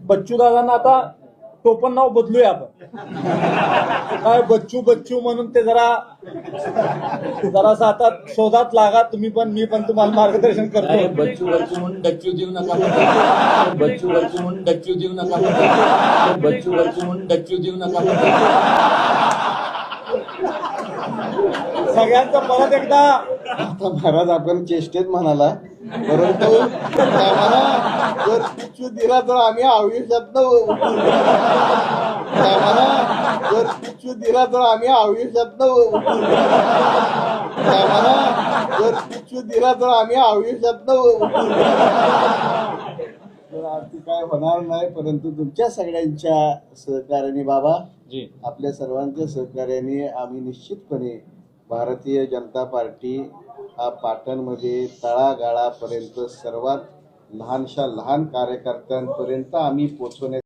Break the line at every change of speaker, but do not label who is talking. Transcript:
बच्चू दादांना आता टोपण नाव बदलूया आपण. काय बच्चू बच्चू म्हणून ते जरासं आता शोधात लागा तुम्ही पण, मी पण तुम्हाला मार्गदर्शन करतो.
बच्चू बच्चू म्हणून डच्चू देऊ नका. बच्चू बच्चू म्हणून डच्चू देऊ नका. बच्चू बच्चू म्हणून डच्चू देऊ नका.
सगळ्यांचं परत एकदा
आता महाराज आपण चेष्टेत म्हणाला, परंतु आम्हाला जर पिच्चू दिला तर आम्ही आयुष्यात आम्हाला जर पिच्चू दिला तर आम्ही आयुष्यात आम्हाला जर पिच्चू दिला तर आम्ही आयुष्यात तर आरती काय होणार नाही, परंतु तुमच्या सगळ्यांच्या सहकार्याने बाबा
जी
आपल्या सर्वांच्या सहकार्याने आम्ही निश्चितपणे भारतीय जनता पार्टी हा पाटणमध्ये तळागाळापर्यंत सर्वात लहानशा लहान कार्यकर्त्यांपर्यंत आम्ही पोहोचवण्यात